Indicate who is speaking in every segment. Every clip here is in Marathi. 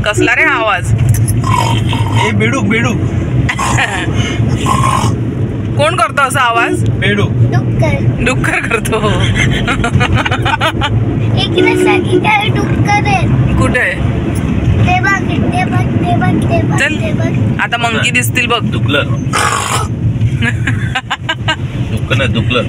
Speaker 1: कसला रे आवाज?
Speaker 2: बेडूक बेडूक
Speaker 1: कोण करतो असा आवाज?
Speaker 2: बेडूक
Speaker 1: डुक्कर करतो. कुठे? चल आता मंकी दिसतील बघ.
Speaker 2: दुखलं दुखलं.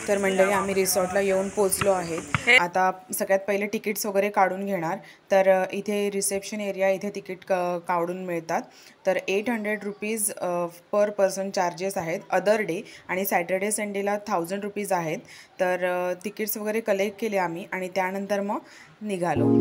Speaker 3: तर मंडळी आम्ही रिसॉर्टला येऊन पोचलो आहेत. आता सगळ्यात पहिले तिकीट्स वगैरे काढून घेणार. तर इथे रिसेप्शन एरिया इथे तिकीट काढून मिळतात. तर 800 रुपीज पर पर्सन चार्जेस आहेत अदर डे, आणि सॅटर्डे संडेला 1000 रुपीज आहेत. तर तिकीट्स वगैरे कलेक्ट केले आम्ही आणि त्यानंतर मग निघालो.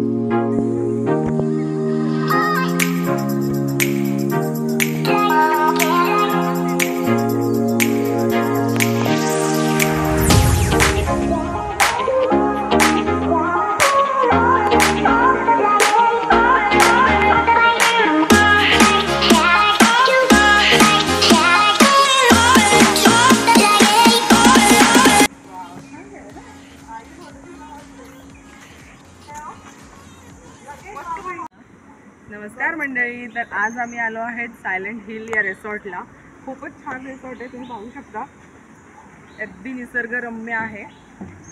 Speaker 1: नमस्कार मंडळी. तर आज आम्ही आलो आहेत सायलेंट हिल या रिसॉर्टला. खूपच छान रिसॉर्ट आहे, तुम्ही पाहू शकता. अगदी निसर्गरम्य आहे.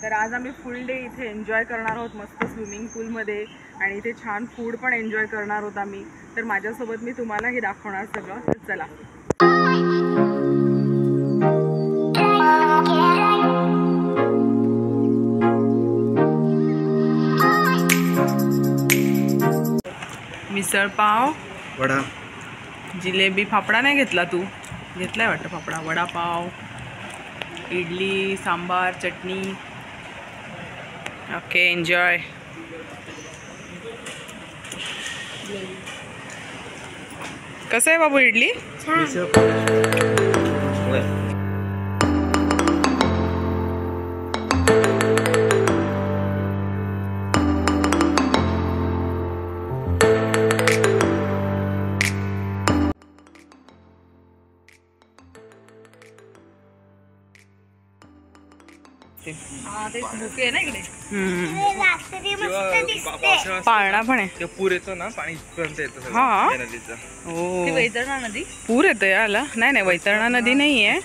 Speaker 1: तर आज आम्ही फुल डे इथे एन्जॉय करणार आहोत, मस्त स्विमिंग पूलमध्ये, आणि इथे छान फूड पण एन्जॉय करणार आहोत आम्ही. तर माझ्यासोबत मी तुम्हालाही दाखवणार सगळं. तर चला. मिसळ पाव,
Speaker 2: वडा,
Speaker 1: जिलेबी, फाफडा नाही घेतला तू? घेतलाय वाटतं फाफडा. वडापाव, इडली, सांबार, चटणी. Okay, enjoy. कसं आहे बाबू इडली? पाळणा पण आहे.
Speaker 2: पूर येतो ना, पाणी पर्यंत येतं.
Speaker 1: हा,
Speaker 2: नदीचा.
Speaker 1: हो, वैतरणा नदी. पूर येतो याला? नाही, वैतरणा नदी नाही आहे.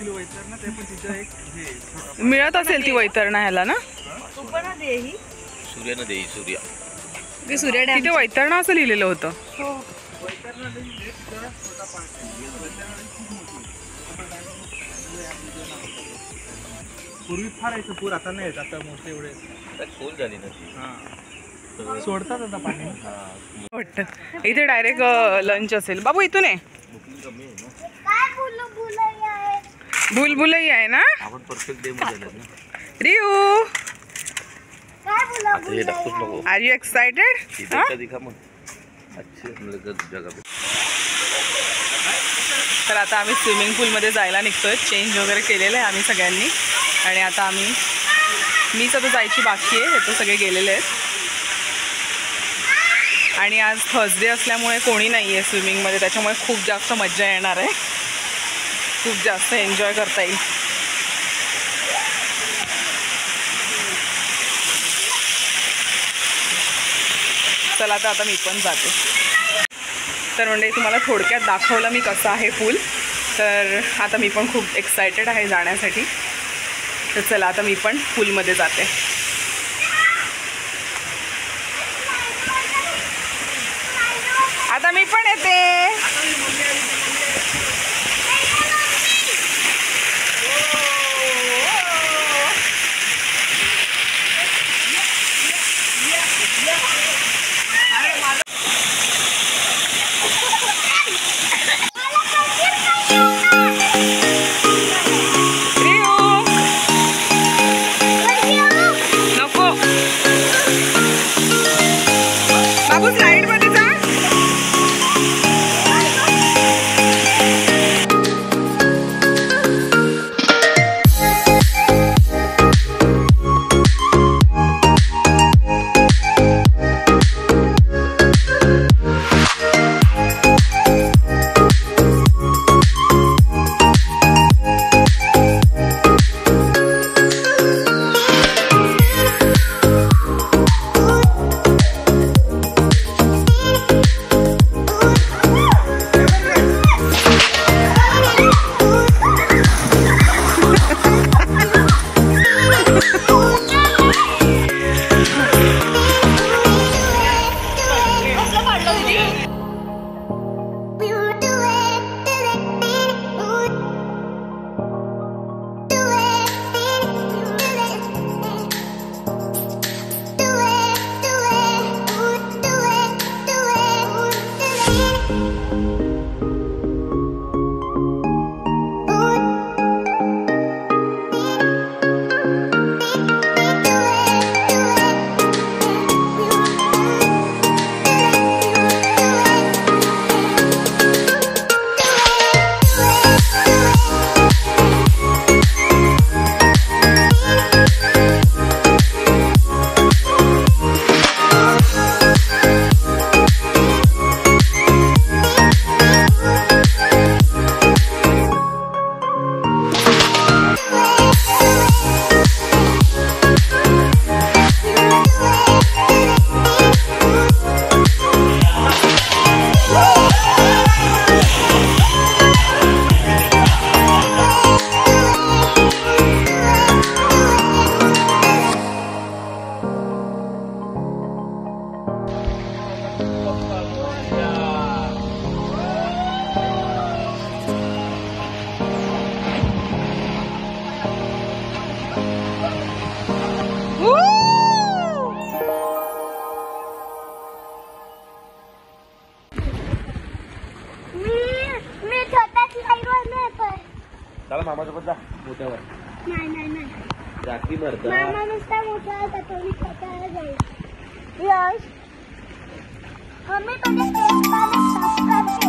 Speaker 1: मिळत असेल ती वैतरणा ह्याला ना.
Speaker 2: सूर्य नदी,
Speaker 1: सूर्य तिथे वैतरणा असं लिहिलेलं होतं.
Speaker 2: पूर्वी फार यायचं पूर, आता नाही येत. आता मोठे एवढे खोल झाली नदी. सोडतात आता पाणी
Speaker 1: वाटतं. इथे डायरेक्ट लंच असेल. बाबू इथून आहे. भूलभुलैया आहे ना.
Speaker 2: आपण परफेक्ट डे मध्ये आलो ना.
Speaker 1: रियू,
Speaker 2: हे दाखवूच नको.
Speaker 1: Are you excited?
Speaker 2: दिखा मग. अच्छे जगह पे.
Speaker 1: तर आता आम्ही स्विमिंग पूलमध्ये जायला निघतोय. चेंज वगैरे केलेलं आहे आम्ही सगळ्यांनी, आणि आता मीच आता जायची बाकी आहे. हे तर सगळे गेलेले आहेत. आणि आज थर्सडे असल्यामुळे कोणी नाही आहे स्विमिंगमध्ये, त्याच्यामुळे खूप जास्त मजा येणार आहे. खूप जास्त एन्जॉय करता येईल. चला आता मी पण जाते. तर म्हणजे तुम्हाला थोडक्यात दाखवलं मी कसं आहे पूल. तर आता मी पण खूप एक्सायटेड आहे जाण्यासाठी. तर चला आता मी पण पूलमध्ये जाते. आता मी पण येते. बाबू स्लाइड मध्ये जा.
Speaker 2: चला मामासोबत जा मोठ्यावर.
Speaker 4: नाही
Speaker 2: राखी भरता.
Speaker 4: मामा नुसता मोठा होता तो मी स्वतःला जाईल. यश मम्मी तुझे केस पालक साफ करते.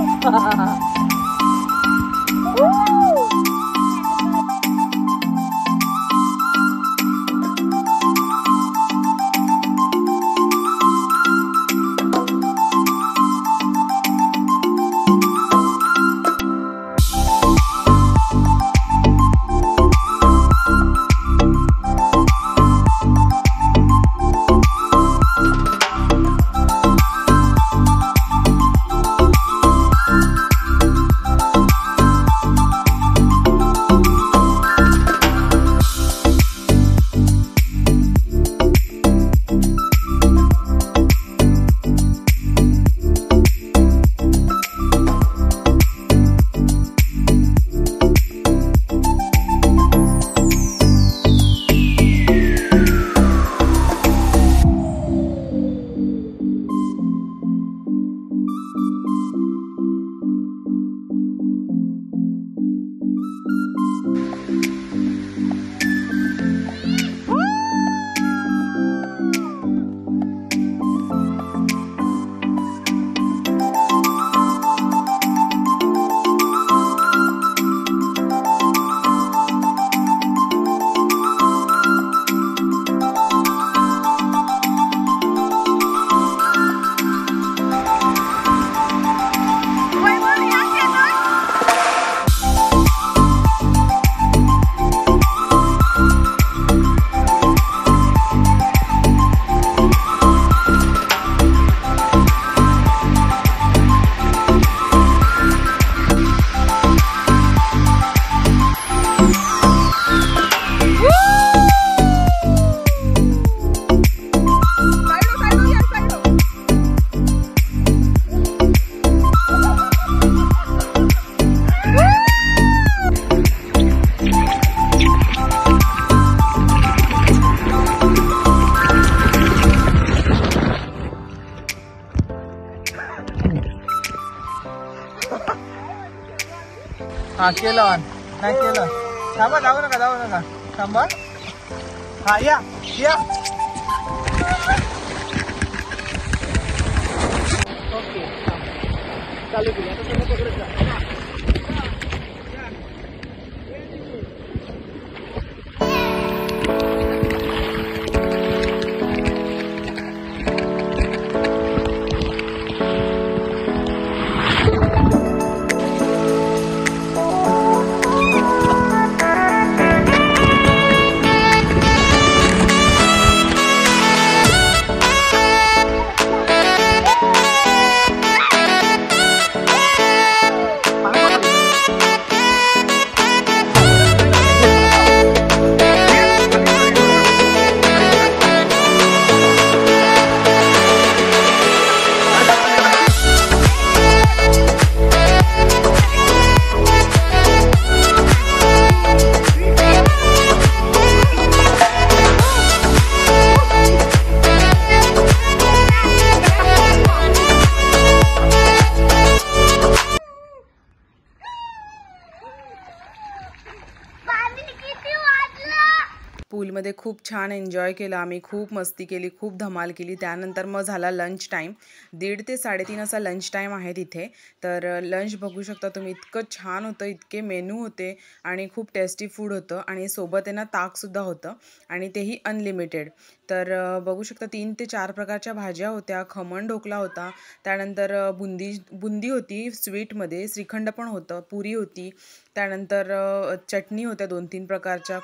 Speaker 5: हा केलं ऑन नाही केलं. थांबा जाऊ नका थांबा. हा या ओके चालू केलं. आता तुम्ही पकडत जा.
Speaker 3: पूलमध्ये खूप छान एन्जॉय केलं आम्ही, खूप मस्ती केली, खूप धमाल केली. त्यानंतर मग झाला लंच टाईम. 1:30 ते 3:30 असा लंच टाईम आहे तिथे. तर लंच बघू शकता तुम्ही, इतकं छान होतं, इतके मेनू होते आणि खूप टेस्टी फूड होतं आणि सोबत आहे ना ताकसुद्धा होतं आणि तेही अनलिमिटेड. तर बघू शकता 3 ते 4 प्रकारच्या भाज्या होत्या, खमण ढोकला होता, त्यानंतर बुंदी होती स्वीटमध्ये, श्रीखंड पण होतं, पुरी होती, त्यानंतर चटणी होत्या 2-3 प्रकारच्या,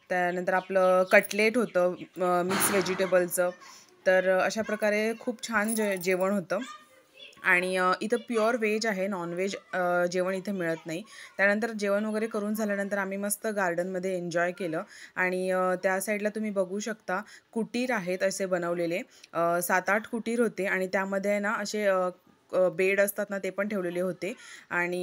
Speaker 3: त्यानंतर आपलं कटलेट होतं मिक्स व्हेजिटेबलचं. तर अशा प्रकारे खूप छान जेवण होतं आणि इथं प्युअर व्हेज आहे, नॉनव्हेज जेवण इथे मिळत नाही. त्यानंतर जेवण वगैरे करून झाल्यानंतर आम्ही मस्त गार्डनमध्ये एन्जॉय केलं आणि त्या साईडला तुम्ही बघू शकता कुटीर आहेत असे बनवलेले, 7-8 कुटीर होते आणि त्यामध्ये आहे ना असे बेड असतात ना ते पण ठेवलेले होते आणि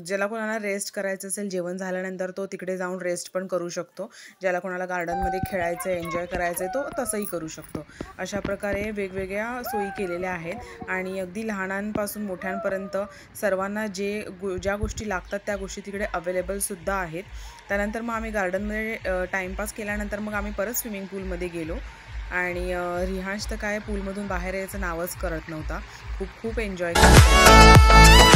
Speaker 3: ज्याला कोणाला रेस्ट करायचं असेल जेवण झाल्यानंतर तो तिकडे जाऊन रेस्ट पण करू शकतो. ज्याला कोणाला गार्डनमध्ये खेळायचं आहे, एन्जॉय करायचं आहे तो तसंही करू शकतो. अशा प्रकारे वेगवेगळ्या सोयी केलेल्या आहेत आणि अगदी लहानांपासून मोठ्यांपर्यंत सर्वांना ज्या गोष्टी लागतात त्या गोष्टी तिकडे अवेलेबलसुद्धा आहेत. त्यानंतर मग आम्ही गार्डनमध्ये टाईमपास केल्यानंतर मग आम्ही परत स्विमिंग पूलमध्ये गेलो आणि रिहांश तर काय पूलमधून बाहेर यायचं नावच करत नव्हता. खूप खूप एन्जॉय केलं.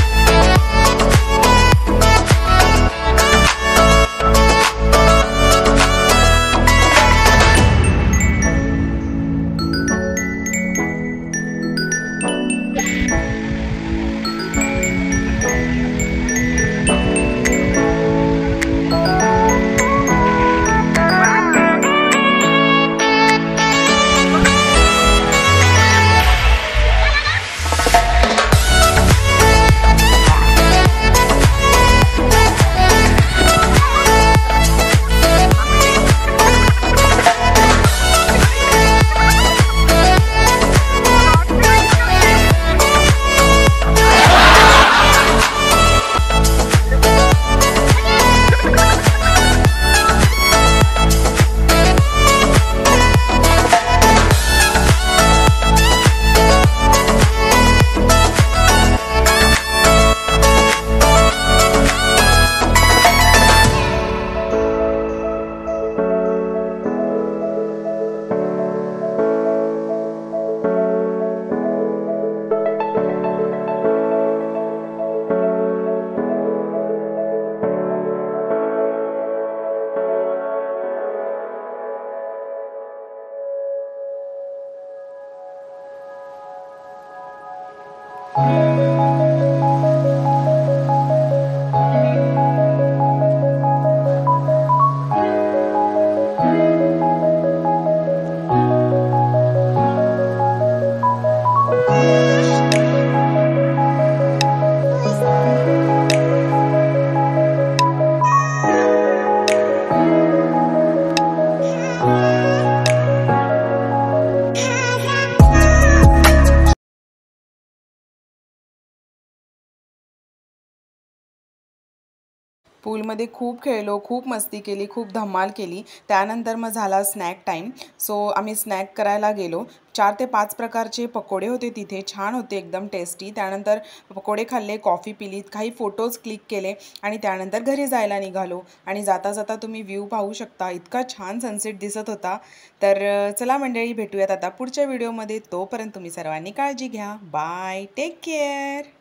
Speaker 3: पूलमध्ये खूप खेळलो, खूप मस्ती केली, खूप धमाल केली. त्यानंतर मग झाला स्नॅक टाईम. सो आम्ही स्नॅक करायला गेलो. 4 ते 5 प्रकारचे पकोडे होते तिथे, छान होते, एकदम टेस्टी. त्यानंतर पकोडे खाल्ले, कॉफी पिली, काही फोटोज क्लिक केले आणि त्यानंतर घरी जायला निघालो. आणि जाता जाता तुम्ही व्ह्यू पाहू शकता, इतका छान सनसेट दिसत होता. तर चला मंडळी, भेटूयात आता पुढच्या व्हिडिओमध्ये. तोपर्यंत तुम्ही सर्वांनी काळजी घ्या. Bye, take care.